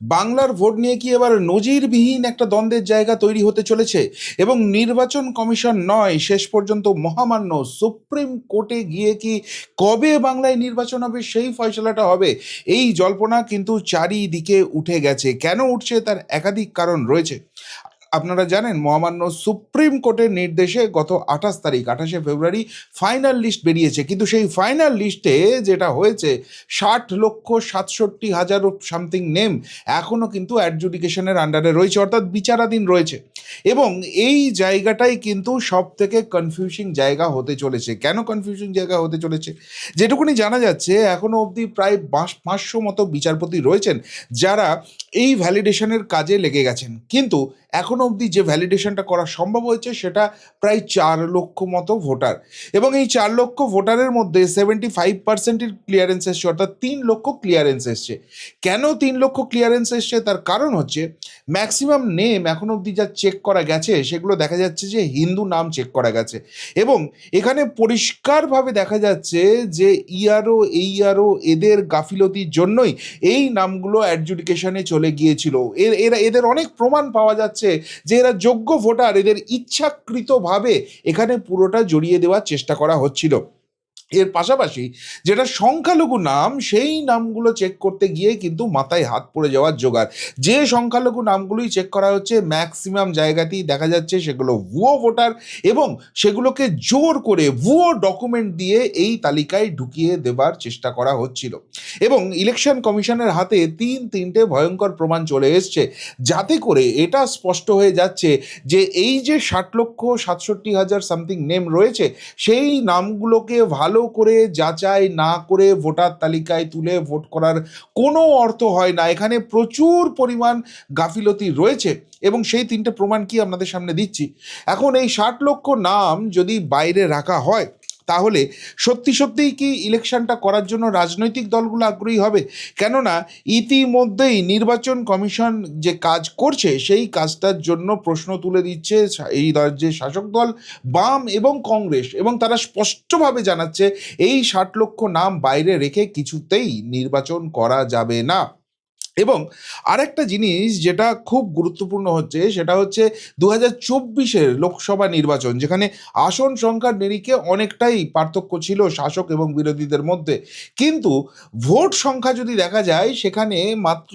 বাংলার ভোট নিয়ে কি এবার নজিরবিহীন একটা দ্বন্দ্বের জায়গা তৈরি হতে চলেছে? এবং নির্বাচন কমিশন নয়, শেষ পর্যন্ত মহামান্য সুপ্রিম কোর্টে গিয়ে কি কবে বাংলায় নির্বাচন হবে সেই ফয়সলাটা হবে? এই জল্পনা কিন্তু চারিদিকে উঠে গেছে। কেন উঠছে তার একাধিক কারণ রয়েছে। আপনারা জানেন মহামান্য সুপ্রিম কোর্টের নির্দেশে গত 28 তারিখ, 28শে ফেব্রুয়ারি ফাইনাল লিস্ট বেরিয়েছে, কিন্তু সেই ফাইনাল লিস্টে যেটা হয়েছে 60,67,000 সামথিং নেম এখনও কিন্তু অ্যাডজুডিকেশনের আন্ডারে রয়েছে, অর্থাৎ বিচারাধীন রয়েছে। এবং এই জায়গাটাই কিন্তু সব থেকে কনফিউজিং জায়গা হতে চলেছে। কেন কনফিউজিং জায়গা হতে চলেছে? যেটুকুনি জানা যাচ্ছে এখনও অবধি প্রায় 500 মতো বিচারপতি রয়েছেন যারা এই ভ্যালিডেশনের কাজে লেগে গেছেন, কিন্তু এখনও অবধি যে ভ্যালিডেশনটা করা সম্ভব হয়েছে সেটা প্রায় 4 লক্ষ মতো ভোটার। এবং এই 4 লক্ষ ভোটারের মধ্যে 75%-এর ক্লিয়ারেন্স এসছে, অর্থাৎ 3 লক্ষ ক্লিয়ারেন্স এসছে। কেন 3 লক্ষ ক্লিয়ারেন্স এসছে তার কারণ হচ্ছে ম্যাক্সিমাম নেম এখন অবধি যা চেক করা গেছে সেগুলো দেখা যাচ্ছে যে হিন্দু নাম চেক করা গেছে। এবং এখানে পরিষ্কারভাবে দেখা যাচ্ছে যে ইআরও এইআরও এদের গাফিলতির জন্যই এই নামগুলো অ্যাডজুডিকেশনে চলে গিয়েছিল। এদের অনেক প্রমাণ পাওয়া যাচ্ছে যে এরা যোগ্য ভোটার, এদের ইচ্ছাকৃতভাবে এখানে পুরোটা জড়িয়ে দেওয়ার চেষ্টা করা হচ্ছিল। এর পাশাপাশি যেটা সংখ্যালঘু নাম, সেই নামগুলো চেক করতে গিয়ে কিন্তু মাথায় হাত পড়ে যাওয়ার জোগাড়। যে সংখ্যালঘু নামগুলোই চেক করা হচ্ছে ম্যাক্সিমাম জায়গাতেই দেখা যাচ্ছে সেগুলো ভুয়ো ভোটার, এবং সেগুলোকে জোর করে ভুয়ো ডকুমেন্ট দিয়ে এই তালিকায় ঢুকিয়ে দেবার চেষ্টা করা হচ্ছিল। এবং ইলেকশন কমিশনের হাতে তিনটে ভয়ঙ্কর প্রমাণ চলে এসছে, যাতে করে এটা স্পষ্ট হয়ে যাচ্ছে যে এই যে 60,67,000 সামথিং নেম রয়েছে, সেই নামগুলোকে ভালো করে যাচাই না করে ভোটার তালিকায় তুলে ভোট করার কোনো অর্থ হয় না। এখানে প্রচুর পরিমাণ গাফিলতি রয়েছে, এবং সেই 3টে প্রমাণ কি আপনাদের সামনে দিচ্ছি। এখন এই 60 লক্ষ নাম যদি বাইরে রাখা হয়, তাহলে সত্যি সত্যিই কি ইলেকশনটা করার জন্য রাজনৈতিক দলগুলো আগ্রহী হবে? কেননা ইতিমধ্যেই নির্বাচন কমিশন যে কাজ করছে সেই কাজটার জন্য প্রশ্ন তুলে দিচ্ছে এই রাজ্যের শাসক দল বাম এবং কংগ্রেস, এবং তারা স্পষ্টভাবে জানাচ্ছে এই 60 লক্ষ নাম বাইরে রেখে কিছুতেই নির্বাচন করা যাবে না। এবং আরেকটা জিনিস যেটা খুব গুরুত্বপূর্ণ হচ্ছে সেটা হচ্ছে 2024-এর লোকসভা নির্বাচন, যেখানে আসন সংখ্যার নিরিখে অনেকটাই পার্থক্য ছিল শাসক এবং বিরোধীদের মধ্যে, কিন্তু ভোট সংখ্যা যদি দেখা যায় সেখানে মাত্র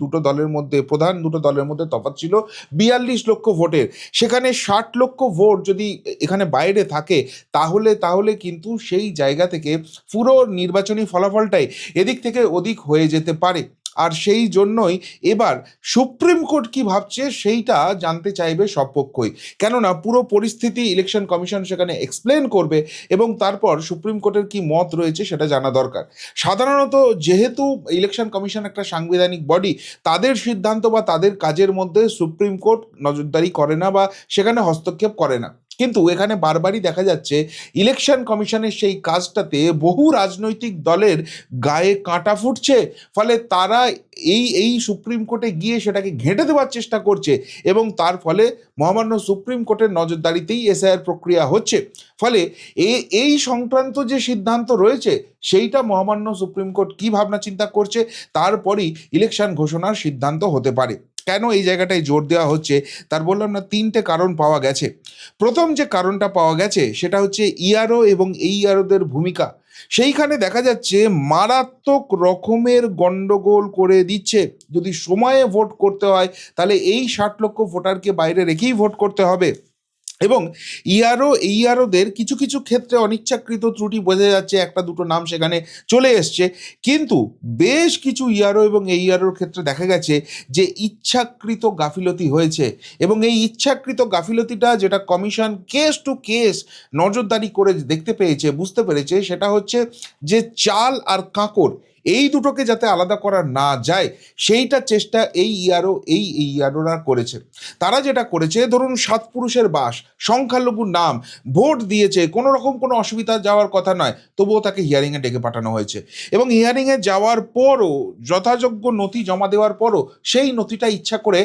দুটো দলের মধ্যে, প্রধান দুটো দলের মধ্যে তফাৎ ছিল 42 লক্ষ ভোটের। সেখানে 60 লক্ষ ভোট যদি এখানে বাইরে থাকে, তাহলে কিন্তু সেই জায়গা থেকে পুরো নির্বাচনী ফলাফলটাই এদিক থেকে ওদিক হয়ে যেতে পারে। আর সেই জন্যই এবার সুপ্রিম কোর্ট কি ভাবছে সেইটা জানতে চাইবে সব পক্ষই, কেননা পুরো পরিস্থিতি ইলেকশন কমিশন সেখানে এক্সপ্লেন করবে, এবং তারপর সুপ্রিম কোর্টের কি মত রয়েছে সেটা জানা দরকার। সাধারণত যেহেতু ইলেকশন কমিশন একটা সাংবিধানিক বডি, তাদের সিদ্ধান্ত বা তাদের কাজের মধ্যে সুপ্রিম কোর্ট নজরদারি করে না বা সেখানে হস্তক্ষেপ করে না, কিন্তু এখানে বারবারই দেখা যাচ্ছে ইলেকশন কমিশনের সেই কাজটাতে বহু রাজনৈতিক দলের গায়ে কাঁটা ফুটছে। ফলে তারা এই সুপ্রিম কোর্টে গিয়ে সেটাকে ঘেঁটে দেওয়ার চেষ্টা করছে, এবং তার ফলে মহামান্য সুপ্রিম কোর্টের নজরদারিতেই এসআইআর প্রক্রিয়া হচ্ছে। ফলে এই সংক্রান্ত যে সিদ্ধান্ত রয়েছে সেইটা মহামান্য সুপ্রিম কোর্ট কী ভাবনা চিন্তা করছে, তারপরই ইলেকশন ঘোষণার সিদ্ধান্ত হতে পারে। কেন এই জায়গাটায় জোর দেওয়া হচ্ছে তার বললাম না, 3টে কারণ পাওয়া গেছে। প্রথম যে কারণটা পাওয়া গেছে সেটা হচ্ছে ইআরও এবং এইআরওদের ভূমিকা। সেইখানে দেখা যাচ্ছে মারাত্মক রকমের গন্ডগোল করে দিচ্ছে। যদি সময়ে ভোট করতে হয় তাহলে এই 60 লক্ষ ভোটারকে বাইরে রেখেই ভোট করতে হবে। এবং ইআরও এইআরওদের কিছু কিছু ক্ষেত্রে অনিচ্ছাকৃত ত্রুটি বোঝা যাচ্ছে, একটা দুটো নাম সেখানে চলে এসছে, কিন্তু বেশ কিছু ইআরও এবং এইআরওর ক্ষেত্রে দেখা গেছে যে ইচ্ছাকৃত গাফিলতি হয়েছে। এবং এই ইচ্ছাকৃত গাফিলতিটা যেটা কমিশন কেস টু কেস নজরদারি করে দেখতে পেয়েছে, বুঝতে পেরেছে, সেটা হচ্ছে যে চাল আর কাঁকর এই দুটোকে যাতে আলাদা করা না যায় সেইটা চেষ্টা এই ইআরওরা করেছে। তারা যেটা করেছে, ধরুন 7 পুরুষের বাস, সংখ্যালঘু নাম, ভোট দিয়েছে, কোনো রকম কোনো অসুবিধা যাওয়ার কথা নয়, তবুও তাকে হিয়ারিংয়ে ডেকে পাঠানো হয়েছে। এবং হিয়ারিংয়ে যাওয়ার পরও, যথাযোগ্য নথি জমা দেওয়ার পরও সেই নথিটা ইচ্ছা করে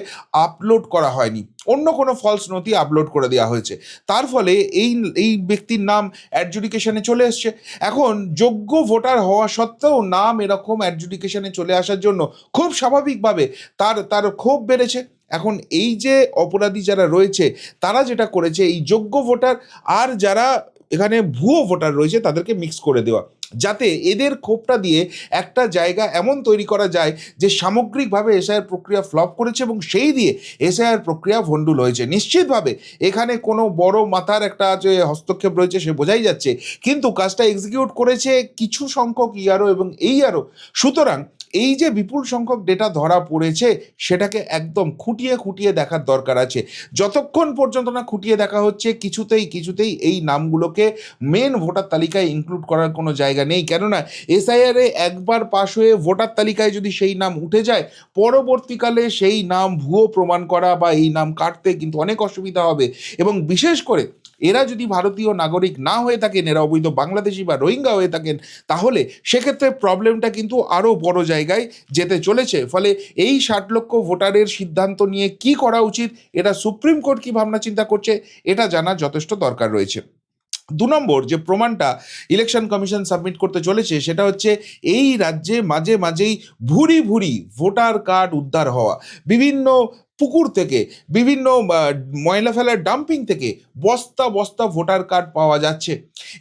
আপলোড করা হয়নি। অন্য কোনো ফলস নথি আপলোড করে দেওয়া হয়েছে। তার ফলে এই এই ব্যক্তির নাম অ্যাডজুডিকেশনে চলে এসছে। এখন যোগ্য ভোটার হওয়া সত্ত্বেও নাম এরকম অ্যাডজুডিকেশনে চলে আসার জন্য খুব স্বাভাবিকভাবে তার তার ক্ষোভ বেড়েছে। এখন এই যে অপরাধী যারা রয়েছে তারা যেটা করেছে, এই যোগ্য ভোটার আর যারা এখানে ভুয়ো ভোটার রয়েছে তাদেরকে মিক্স করে দেওয়া, যাতে এদের ক্ষোভটা দিয়ে একটা জায়গা এমন তৈরি করা যায় যে সামগ্রিকভাবে এসআইআর প্রক্রিয়া ফ্লপ করেছে এবং সেই দিয়ে এসআইআর প্রক্রিয়া ভণ্ডুল হয়েছে। নিশ্চিতভাবে এখানে কোনো বড় মাথার একটা যে হস্তক্ষেপ রয়েছে সে বোঝাই যাচ্ছে, কিন্তু কাজটা এক্সিকিউট করেছে কিছু সংখ্যক ইয়ারও এবং এই আরও। সুতরাং এই যে বিপুল সংখ্যক ডেটা ধরা পড়েছে সেটাকে একদম খুঁটিয়ে খুঁটিয়ে দেখার দরকার আছে। যতক্ষণ পর্যন্ত না খুঁটিয়ে দেখা হচ্ছে কিছুতেই এই নামগুলোকে মেন ভোটার তালিকায় ইনক্লুড করার কোনো জায়গা নেই। কেননা এসআইআরে একবার পাশ হয়ে ভোটার তালিকায় যদি সেই নাম উঠে যায়, পরবর্তীকালে সেই নাম ভুয়ো প্রমাণ করা বা এই নাম কাটতে কিন্তু অনেক অসুবিধা হবে। এবং বিশেষ করে এরা যদি ভারতীয় নাগরিক না হয়ে থাকেন, এরা অবৈধ বাংলাদেশি বা রোহিঙ্গা হয়ে থাকেন, তাহলে সেক্ষেত্রে প্রবলেমটা কিন্তু আরও বড় জায়গায় যেতে চলেছে। ফলে এই 60 লক্ষ ভোটারের সিদ্ধান্ত নিয়ে কি করা উচিত, এটা সুপ্রিম কোর্ট কি ভাবনা চিন্তা করছে, এটা জানার যথেষ্ট দরকার রয়েছে। 2 নম্বর যে প্রমাণটা ইলেকশন কমিশন সাবমিট করতে চলেছে সেটা হচ্ছে এই রাজ্যে মাঝে মাঝেই ভুরি ভুরি ভোটার কার্ড উদ্ধার হওয়া, বিভিন্ন পুকুর থেকে, বিভিন্ন ময়লা ফেলার ডাম্পিং থেকে বস্তা বস্তা ভোটার কার্ড পাওয়া যাচ্ছে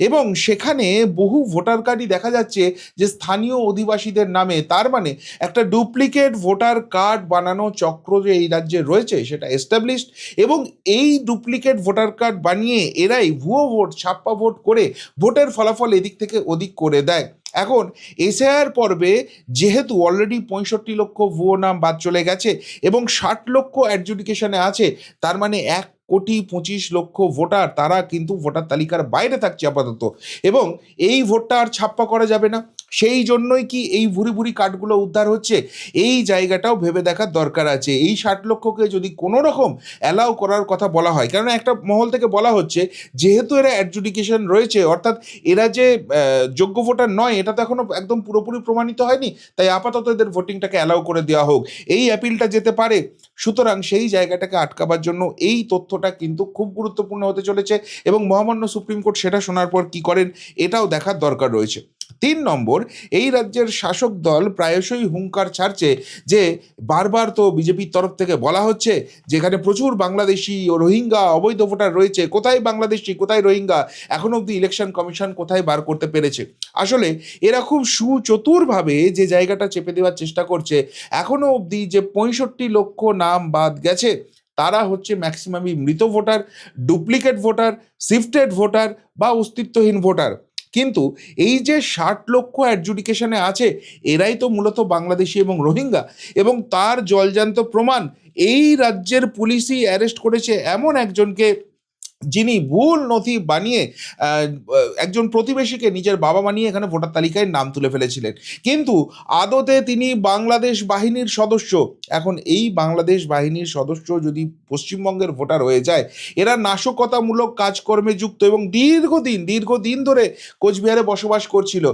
এবং সেখানে বহু ভোটার কার্ডই দেখা যাচ্ছে যে স্থানীয় অধিবাসীদের নামে। তার মানে একটা ডুপ্লিকেট ভোটার কার্ড বানানো চক্র যে এই রাজ্যে রয়েছে সেটা এস্টাবলিশড, এবং এই ডুপ্লিকেট ভোটার কার্ড বানিয়ে এরাই ভুয়ো ভোট, ছাপ্পা ভোট করে ভোটের ফলাফল এদিক থেকে ওদিক করে দেয়। এখন এসআইআর পর্বে যেহেতু অলরেডি 65 লক্ষ ভুয়ো নাম বাদ চলে গেছে এবং 60 লক্ষ অ্যাডজুডিকেশনে আছে, তার মানে 1,25,00,000 ভোটার তারা কিন্তু ভোটার তালিকার বাইরে থাকছে আপাতত, এবং এই ভোটটা আর ছাপ্পা করা যাবে না। সেই জন্যই কি এই ভুরি ভুরি কার্ডগুলো উদ্ধার হচ্ছে, এই জায়গাটাও ভেবে দেখার দরকার আছে। এই 60 লক্ষকে যদি কোনো রকম অ্যালাউ করার কথা বলা হয়, কারণ একটা মহল থেকে বলা হচ্ছে যেহেতু এরা অ্যাডজুডিকেশন রয়েছে, অর্থাৎ এরা যে যোগ্য ভোটার নয় এটা তো এখনো একদম পুরোপুরি প্রমাণিত হয়নি, তাই আপাতত এদের ভোটিংটাকে অ্যালাউ করে দেওয়া হোক, এই অ্যাপিলটা যেতে পারে। সুতরাং সেই জায়গাটাকে আটকাবার জন্য এই তথ্যটা কিন্তু খুব গুরুত্বপূর্ণ হতে চলেছে এবং মহামান্য সুপ্রিম কোর্ট সেটা শোনার পর কি করেন এটাও দেখার দরকার রয়েছে। 3 নম্বর, এই রাজ্যের শাসক দল প্রায়শই হুঙ্কার ছাড়ছে যে বারবার তো বিজেপির তরফ থেকে বলা হচ্ছে যেখানে প্রচুর বাংলাদেশি ও রোহিঙ্গা অবৈধ ভোটার রয়েছে, কোথায় বাংলাদেশি কোথায় রোহিঙ্গা এখনো অবধি ইলেকশন কমিশন কোথায় বার করতে পেরেছে। আসলে এরা খুব সুচতুরভাবে যে জায়গাটা চেপে দেওয়ার চেষ্টা করছে, এখনো অবধি যে 65 লক্ষ নাম বাদ গেছে তারা হচ্ছে ম্যাক্সিমামই মৃত voter, duplicate voter, shifted voter বা অস্তিত্বহীন ভোটার। কিন্তু এই যে 60 লক্ষ অ্যাডজুডিকেশনে আছে এরাই তো মূলত বাংলাদেশি এবং রোহিঙ্গা, এবং তার জলজান্ত প্রমাণ এই রাজ্যের পুলিশই অ্যারেস্ট করেছে এমন একজনকে যিনি ভুল নথি বানিয়ে একজন প্রতিবেশীকে নিজের বাবা বানিয়ে এখানে ভোটার তালিকায় নাম তুলে ফেলেছিলেন, কিন্তু আদতে তিনি বাংলাদেশ বাহিনীর সদস্য। এখন এই বাংলাদেশ বাহিনীর সদস্য যদি পশ্চিমবঙ্গের ভোটার হয়ে যায়, এরা নাশকতামূলক কাজকর্মে যুক্ত এবং দীর্ঘদিন ধরে কোচবিহারে বসবাস করছিল,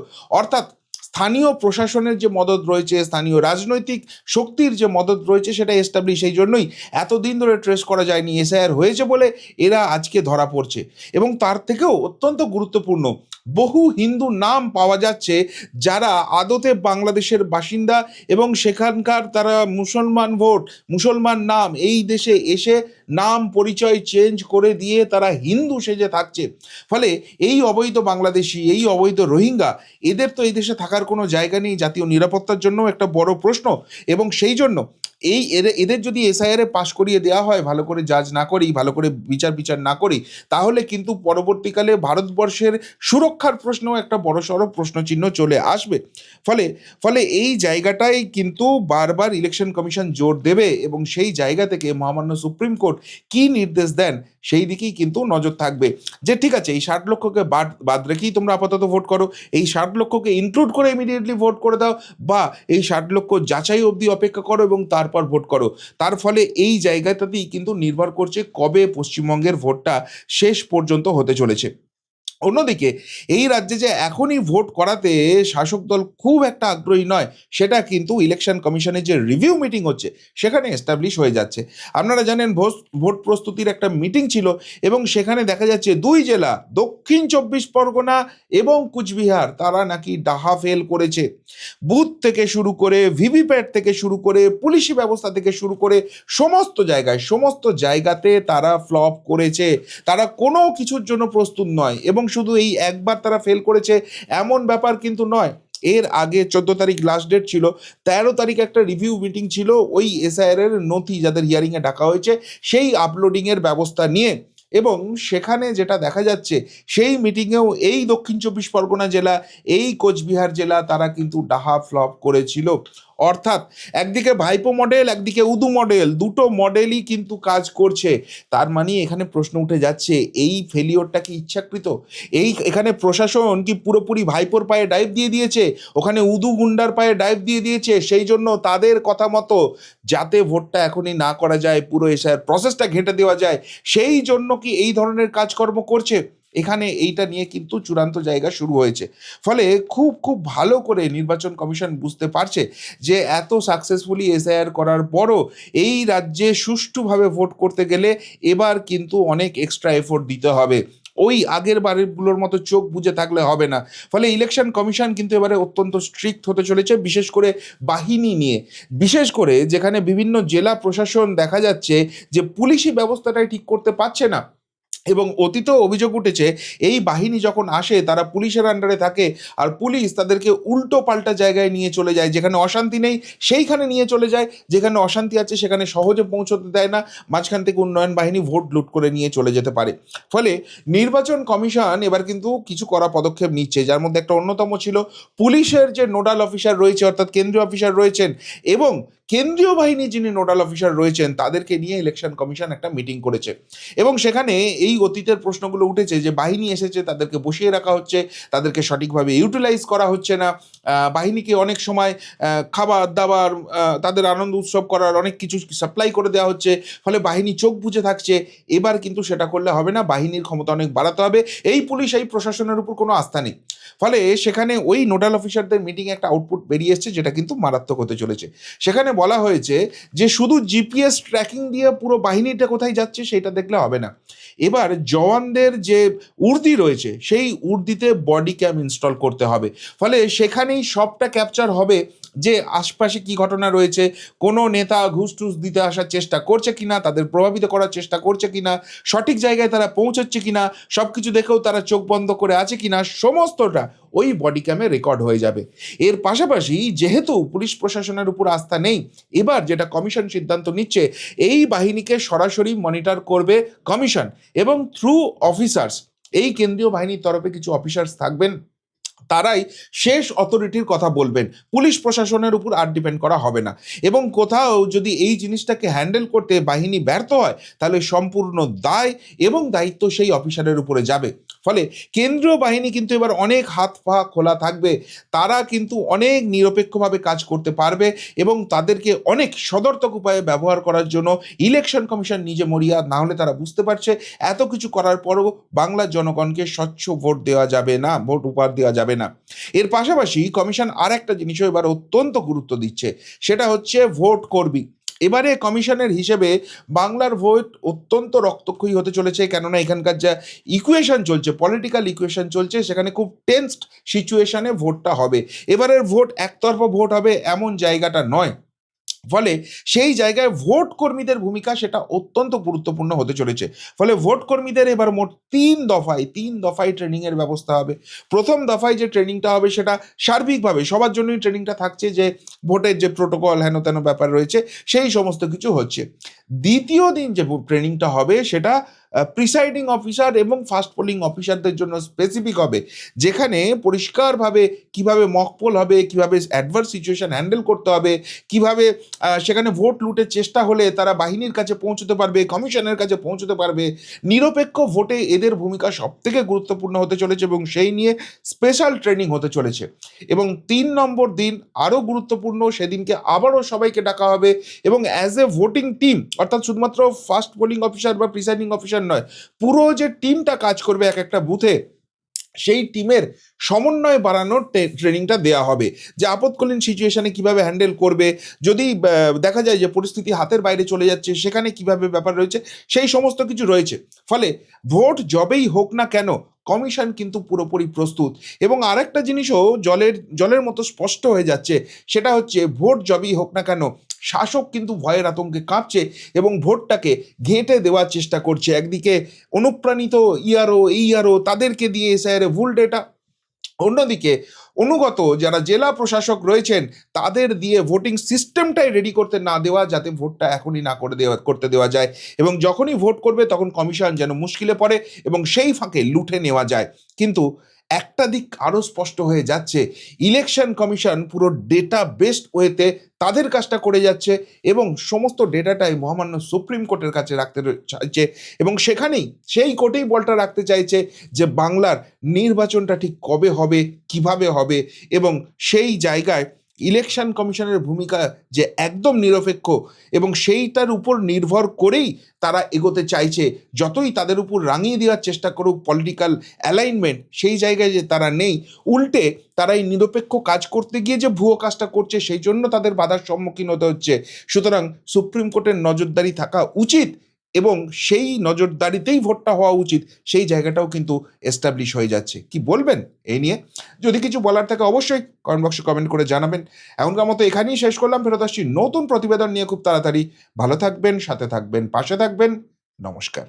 অর্থাৎ স্থানীয় প্রশাসনের যে মদত রয়েছে, স্থানীয় রাজনৈতিক শক্তির যে মদত রয়েছে সেটা এস্টাবলিশ, এই জন্যই এতদিন ধরে ট্রেস করা যায়নি। এসআইআর হয়েছে বলে এরা আজকে ধরা পড়ছে, এবং তার থেকেও অত্যন্ত গুরুত্বপূর্ণ বহু হিন্দু নাম পাওয়া যাচ্ছে যারা আদতে বাংলাদেশের বাসিন্দা এবং সেখানকার তারা মুসলমান নাম এই দেশে এসে নাম পরিচয় চেঞ্জ করে দিয়ে তারা হিন্দু সেজে থাকছে। ফলে এই অবৈধ বাংলাদেশি, এই অবৈধ রোহিঙ্গা, এদের তো এই দেশে থাকার কোনো জায়গা নেই, জাতীয় নিরাপত্তার জন্য একটা বড় প্রশ্ন। এবং সেই জন্য এদের যদি এসআইআরে পাশ করিয়ে দেওয়া হয় ভালো করে জাজ না করি, ভালো করে বিচার না করি, তাহলে কিন্তু পরবর্তীকালে ভারতবর্ষের সুরক্ষার প্রশ্নেও একটা বড়সড় প্রশ্নচিহ্ন চলে আসবে। ফলে এই জায়গাটাই কিন্তু বারবার ইলেকশন কমিশন জোর দেবে, এবং সেই জায়গা থেকে মহামান্য সুপ্রিম কোর্ট কি নির্দেশ দেন সেই দিকেই কিন্তু নজর থাকবে যে ঠিক আছে এই 60 লক্ষকে বাদ রেখেই তোমরা আপাতত ভোট করো, এই 60 লক্ষকে ইনক্লুড করে ইমিডিয়েটলি ভোট করে দাও, বা এই 60 লক্ষ যাচাই অবধি অপেক্ষা করো এবং তারপর ভোট করো। তার ফলে এই জায়গাটাতেই কিন্তু নির্ভর করছে কবে পশ্চিমবঙ্গের ভোটটা শেষ পর্যন্ত হতে চলেছে। অন্যদিকে এই রাজ্যে যে এখনই ভোট করাতে শাসক দল খুব একটা আগ্রহী নয়, সেটা কিন্তু ইলেকশন কমিশনের যে রিভিউ মিটিং হচ্ছে সেখানে এস্টাবলিশ হয়ে যাচ্ছে। আপনারা জানেন ভোট প্রস্তুতির একটা মিটিং ছিল এবং সেখানে দেখা যাচ্ছে দুই জেলা দক্ষিণ চব্বিশ পরগনা এবং কুচবিহার তারা নাকি ডাহা ফেল করেছে। বুথ থেকে শুরু করে ভিভিপ্যাট থেকে শুরু করে পুলিশি ব্যবস্থা থেকে শুরু করে সমস্ত জায়গাতে তারা ফ্লপ করেছে। তারা কোনো কিছুর জন্য প্রস্তুত নয় এবং শুধু এই একবার তারা ফেল করেছে এমন ব্যাপার কিন্তু নয়। এর আগে 14 তারিখ লাস্ট ডেট ছিল, 13 তারিখ একটা রিভিউ মিটিং ছিল ওই এসআইআর এর নথি যাদের হিয়ারিংয়ে ডাকা হয়েছে সেই আপলোডিংয়ের ব্যবস্থা নিয়ে। এবং সেখানে যেটা দেখা যাচ্ছে সেই মিটিংয়েও এই দক্ষিণ চব্বিশ পরগনা জেলা, এই কোচবিহার জেলা তারা কিন্তু ডাহা ফ্লপ করেছিল। অর্থাৎ একদিকে ভাইপো মডেল, একদিকে উদু মডেল, দুটো মডেলই কিন্তু কাজ করছে। তার মানে এখানে প্রশ্ন উঠে যাচ্ছে, এই ফেলিওরটা কি ইচ্ছাকৃত? এখানে প্রশাসন কি পুরোপুরি ভাইপোর পায়ে ডাইভ দিয়ে দিয়েছে, ওখানে উদু গুন্ডার পায়ে ডাইভ দিয়ে দিয়েছে, সেই জন্য তাদের কথা মতো যাতে ভোটটা এখনই না করা যায়, পুরো এসআইআর প্রসেসটা ঘেঁটে দেওয়া যায়, সেই জন্য কি এই ধরনের কাজকর্ম করছে? এখানে এইটা নিয়ে কিন্তু চূড়ান্ত জায়গা শুরু হয়েছে। ফলে খুব খুব ভালো করে নির্বাচন কমিশন বুঝতে পারছে যে এত সাকসেসফুলি এসআইআর করার পরও এই রাজ্যে সুষ্ঠুভাবে ভোট করতে গেলে এবার কিন্তু অনেক এক্সট্রা এফোর্ট দিতে হবে। ওই আগের বারেরগুলোর মতো চোখ বুজে থাকলে হবে না। ফলে ইলেকশন কমিশন কিন্তু এবারে অত্যন্ত স্ট্রিক্ট হতে চলেছে, বিশেষ করে বাহিনী নিয়ে। বিশেষ করে যেখানে বিভিন্ন জেলা প্রশাসন দেখা যাচ্ছে যে পুলিশি ব্যবস্থাটাই ঠিক করতে পারছে না। এবং অতীতেও অভিযোগ উঠেছে এই বাহিনী যখন আসে তারা পুলিশের আন্ডারে থাকে আর পুলিশ তাদেরকে উল্টো পাল্টা জায়গায় নিয়ে চলে যায়, যেখানে অশান্তি নেই সেইখানে নিয়ে চলে যায়, যেখানে অশান্তি আছে সেখানে সহজে পৌঁছতে দেয় না, মাঝখান থেকে উন্নয়ন বাহিনী ভোট লুট করে নিয়ে চলে যেতে পারে। ফলে নির্বাচন কমিশন এবার কিন্তু কিছু কড়া পদক্ষেপ নিচ্ছে, যার মধ্যে একটা অন্যতম ছিল পুলিশের যে নোডাল অফিসার রয়েছে অর্থাৎ কেন্দ্রীয় অফিসার রয়েছেন এবং কেন্দ্রীয় বাহিনী যিনি নোডাল অফিসার রয়েছেন তাদেরকে নিয়ে ইলেকশন কমিশন একটা মিটিং করেছে। এবং সেখানে এই অতীতের প্রশ্নগুলো উঠেছে যে বাহিনী এসেছে তাদেরকে বসিয়ে রাখা হচ্ছে, তাদেরকে সঠিকভাবে ইউটিলাইজ করা হচ্ছে না, বাহিনীকে অনেক সময় খাবার দাবার তাদের আনন্দ উৎসব করার অনেক কিছু সাপ্লাই করে দেওয়া হচ্ছে, ফলে বাহিনী চোখ বুজে থাকছে। এবার কিন্তু সেটা করলে হবে না, বাহিনীর ক্ষমতা অনেক বাড়াতে হবে। এই পুলিশ এই প্রশাসনের উপর কোনো আস্থা নেই। ফলে সেখানে ওই নোডাল অফিসারদের মিটিংয়ে একটা আউটপুট বেরিয়ে এসছে যেটা কিন্তু মারাত্মক হতে চলেছে। সেখানে বলা হয়েছে যে শুধু জিপিএস ট্র্যাকিং দিয়ে পুরো বাহিনীটা কোথায় যাচ্ছে সেটা দেখলে হবে না, এবার জওয়ানদের যে উর্দি রয়েছে সেই উর্দিতে বডি ক্যাম ইনস্টল করতে হবে। ফলে সেখানেই সবটা ক্যাপচার হবে যে আশপাশে কি ঘটনা রয়েছে, কোনো নেতা ঘুষ টুস দিতে আসার চেষ্টা করছে কিনা, তাদের প্রভাবিত করার চেষ্টা করছে কিনা, সঠিক জায়গায় তারা পৌঁছচ্ছে কিনা, সব কিছু দেখেও তারা চোখ বন্ধ করে আছে কিনা, সমস্তটা ওই বডি ক্যামে রেকর্ড হয়ে যাবে। এর পাশাপাশি যেহেতু পুলিশ প্রশাসনের উপর আস্থা নেই, এবার যেটা কমিশন সিদ্ধান্ত নিচ্ছে এই বাহিনীকে সরাসরি মনিটর করবে কমিশন এবং থ্রু অফিসার্স, এই কেন্দ্রীয় বাহিনীর তরফে কিছু অফিসার্স থাকবেন, তারাই শেষ অথরিটির কথা বলবেন, পুলিশ প্রশাসনের উপর আর ডিপেন্ড করা হবে না। এবং কোথাও যদি এই জিনিসটাকে হ্যান্ডেল করতে বাহিনী ব্যর্থ হয় তাহলে সম্পূর্ণ দায় এবং দায়িত্ব সেই অফিসারের উপরে যাবে। ফলে কেন্দ্রীয় বাহিনী কিন্তু এবার অনেক হাত পা খোলা থাকবে, তারা কিন্তু অনেক নিরপেক্ষভাবে কাজ করতে পারবে এবং তাদেরকে অনেক সদর্থক উপায়ে ব্যবহার করার জন্য ইলেকশন কমিশন নিজে মরিয়া। না হলে তারা বুঝতে পারছে এত কিছু করার পরও বাংলার জনগণকে স্বচ্ছ ভোট দেওয়া যাবে না, ভোট উপহার দেওয়া যাবে না। এর পাশাপাশি কমিশন আর একটা জিনিসও এবার অত্যন্ত গুরুত্ব দিচ্ছে, সেটা হচ্ছে ভোট কর্মী। এবারে কমিশনের হিসেবে বাংলার ভোট অত্যন্ত রক্তক্ষয়ী হতে চলেছে, কেননা এখানকার যা ইকুয়েশন চলছে, পলিটিক্যাল ইকুয়েশন চলছে, সেখানে খুব টেন্সড সিচুয়েশনে ভোটটা হবে। এবারের ভোট একতরফা ভোট হবে এমন জায়গাটা নয়। ফলে সেই জায়গায় ভোট কর্মীদের ভূমিকা সেটা অত্যন্ত গুরুত্বপূর্ণ হতে চলেছে। ফলে ভোট কর্মীদের এবার মোট তিন দফায় ট্রেনিংয়ের ব্যবস্থা হবে। প্রথম দফায় যে ট্রেনিংটা হবে সেটা সার্বিকভাবে সবার জন্যই ট্রেনিংটা থাকছে, যে ভোটের যে প্রোটোকল হেন তেন ব্যাপার রয়েছে সেই সমস্ত কিছু হচ্ছে। দ্বিতীয় দিন যে ট্রেনিংটা হবে সেটা প্রিসাইডিং অফিসার এবং ফাস্ট পোলিং অফিসারদের জন্য স্পেসিফিক হবে, যেখানে পরিষ্কারভাবে কিভাবে মকপোল হবে, কিভাবে অ্যাডভার্স সিচুয়েশন হ্যান্ডেল করতে হবে, কিভাবে সেখানে ভোট লুটের চেষ্টা হলে তারা বাহিনীর কাছে পৌঁছতে পারবে, কমিশনের কাছে পৌঁছতে পারবে। নিরপেক্ষ ভোটে এদের ভূমিকা সবথেকে গুরুত্বপূর্ণ হতে চলেছে এবং সেই নিয়ে স্পেশাল ট্রেনিং হতে চলেছে। এবং 3 নম্বর দিন আরও গুরুত্বপূর্ণ, সেদিনকে আবারও সবাইকে ডাকা হবে এবং অ্যাজ এ ভোটিং টিম, অর্থাৎ শুধুমাত্র ফাস্ট পোলিং অফিসার বা প্রিসাইডিং অফিসার নয়, পুরো যে টিমটা কাজ করবে এক একটা বুথে, সেই টিমের সমন্বয় বাড়ানোর ট্রেনিংটা দেওয়া হবে, যে আপৎকালীন সিচুয়েশনে কিভাবে হ্যান্ডেল করবে, যদি দেখা যায় যে পরিস্থিতি হাতের বাইরে চলে যাচ্ছে সেখানে কিভাবে ব্যাপার রয়েছে, সেই সমস্ত কিছু রয়েছে। ফলে ভোট যবেই হোক না কেন কমিশন কিন্তু পুরোপুরি প্রস্তুত। এবং আরেকটা জিনিসও জলের মতো স্পষ্ট হয়ে যাচ্ছে, সেটা হচ্ছে ভোট যবেই হোক না কেন শাসক কিন্তু ভয়ের আতঙ্কে কাঁপছে এবং ভোটটাকে ঘেঁটে দেওয়ার চেষ্টা করছে। একদিকে অনুপ্রাণিত ইআরও তাদেরকে দিয়ে এসআইআর ভুল ডেটা, অন্যদিকে অনুগত যারা জেলা প্রশাসক রয়েছেন তাদের দিয়ে ভোটিং সিস্টেমটাই রেডি করতে না দেওয়া, যাতে ভোটটা এখনই না করতে দেওয়া যায়, এবং যখনই ভোট করবে তখন কমিশন যেন মুশকিলে পড়ে এবং সেই ফাঁকে লুঠে নেওয়া যায়। কিন্তু একটা দিক আরও স্পষ্ট হয়ে যাচ্ছে, ইলেকশন কমিশন পুরো ডেটা বেসড ওয়েতে তাদের কাজটা করে যাচ্ছে এবং সমস্ত ডেটাটাই মহামান্য সুপ্রিম কোর্টের কাছে রাখতে চাইছে, এবং সেখানেই সেই কোর্টেই বলটা রাখতে চাইছে যে বাংলার নির্বাচনটা ঠিক কবে হবে, কিভাবে হবে, এবং সেই জায়গায় ইলেকশন কমিশনের ভূমিকা যে একদম নিরপেক্ষ এবং সেইটার উপর নির্ভর করেই তারা এগোতে চাইছে। যতই তাদের উপর রাঙিয়ে দেওয়ার চেষ্টা করুক পলিটিক্যাল অ্যালাইনমেন্ট, সেই জায়গায় যে তারা নেই, উল্টে তারা এই নিরপেক্ষ কাজ করতে গিয়ে যে ভুয়ো কাজটা করছে সেই জন্য তাদের বাধার সম্মুখীন হতে হচ্ছে। সুতরাং সুপ্রিম কোর্টের নজরদারি থাকা উচিত এবং সেই নজরদারিতেই ভোটটা হওয়া উচিত, সেই জায়গাটাও কিন্তু এস্টাবলিশ হয়ে যাচ্ছে। কি বলবেন এই নিয়ে? যদি কিছু বলার থাকে অবশ্যই কমেন্ট বক্সে কমেন্ট করে জানাবেন। এখনকার মতো এখানেই শেষ করলাম, ফেরত আসছি নতুন প্রতিবেদন নিয়ে খুব তাড়াতাড়ি। ভালো থাকবেন, সাথে থাকবেন, পাশে থাকবেন। নমস্কার।